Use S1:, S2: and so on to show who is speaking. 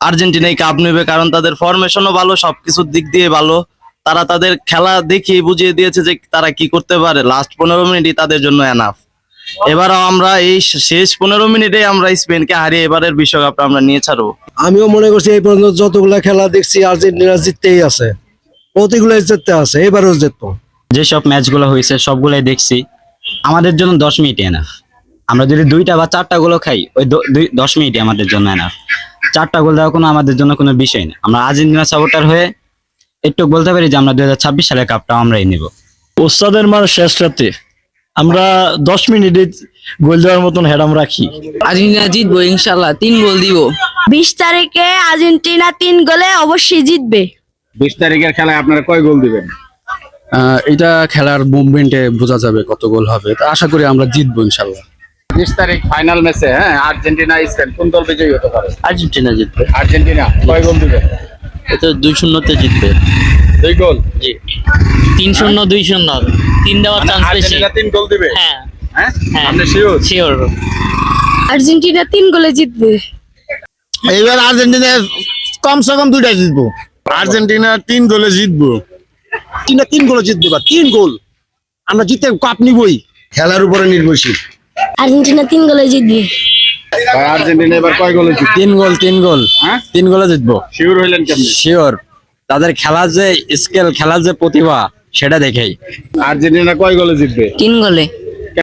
S1: আর্জেন্টিনাই cup নেবে, কারণ তাদের ফরমেশনও ভালো, সবকিছুর দিক দিয়ে ভালো। তারা তাদের খেলা দেখিয়ে বুঝিয়ে দিয়েছে যে তারা কি করতে পারে। লাস্ট 15 মিনিটই তাদের জন্য এনাফ। এবারও আমরা এই শেষ 15 মিনিটে আমরা স্পেনকে হারিয়ে এবারের বিশ্বকাপটা আমরা নিয়ে ছাড়বো।
S2: আমিও মনে করছি এই পর্যন্ত যতগুলা খেলা দেখছি আর্জেন্টিনা জিততেই আছে, প্রতিগুলাই জিততে আছে, এবারও জিতবো।
S3: যেসব ম্যাচগুলো হয়েছে সবগুলাই দেখছি, আমাদের জন্য 10 মিনিট এনাফ। আমরা যদি 2টা বা 4টা গোলও খাই, ওই 10 মিনিটই আমাদের জন্য এনাফ। 4টা গোল দেওয়া আমাদের জন্য কোনো বিষয় না। আমরা আর্জেন্টিনা সাপোর্টার হয়ে একটু বলতে পারি যে আমরা 2026 সালের কাপটা আমরাই নেব।
S4: ওস্তাদের মার শেষ রাতে আমরা 10 মিনিটে গোল দেওয়ার মতন হেডাম রাখি।
S5: আর্জেন্টিনা জিতবো ইনশাল্লাহ, 3 গোল দিব।
S6: 20 তারিখে আর্জেন্টিনা 3 গোলে অবশ্যই জিতবে।
S7: 20 তারিখের খেলায় আপনারা কয় গোল দিবেন?
S8: এটা খেলার মুভমেন্টে বোঝা যাবে কত গোল হবে, তা আশা করি আমরা জিতবো ইনশাল্লাহ।
S7: 20 তারিখ ফাইনাল ম্যাচে আর্জেন্টিনা স্পেন কোন দল বিজয়ী হতে পারে?
S1: আর্জেন্টিনা জিতবে।
S7: আর্জেন্টিনা কয় গোল দিবে?
S1: এটা 2-0-তে জিতবে।
S7: 2 গোল।
S1: জি।
S5: 3-0 2-0 3 দেওয়ার চান্স বেশি।
S7: আর্জেন্টিনা 3 গোল দিবে?
S5: হ্যাঁ
S7: হ্যাঁ,
S5: হ্যাঁ,
S7: আপনি শিওর?
S5: শিওর।
S6: আর্জেন্টিনা 3 গোলে জিতবে।
S4: এবার আর্জেন্টিনা কমসে কম 2টা জিতবো। আর্জেন্টিনা 3 গোলে জিতবো।
S2: 3 গোলে জিতবে বা 3 গোল আমরা জিতে কাপ নিবই। খেলার উপরে নির্ভরশীল।
S6: আর্জেন্টিনা 3 গোলে জিতবে।
S7: ভাই আর্জেন্টিনা এবার কয় গোলে জিতবে?
S3: 3 গোল 3 গোল।
S7: হ্যাঁ,
S3: 3 গোলে জিতবো।
S7: শিওর হইলেন কেমনে?
S3: শিওর। তাদের খেলার যে স্কিল, খেলার যে প্রতিভা, সেটা দেখেই।
S7: আর্জেন্টিনা কয় গোলে জিতবে?
S5: 3 গোলে।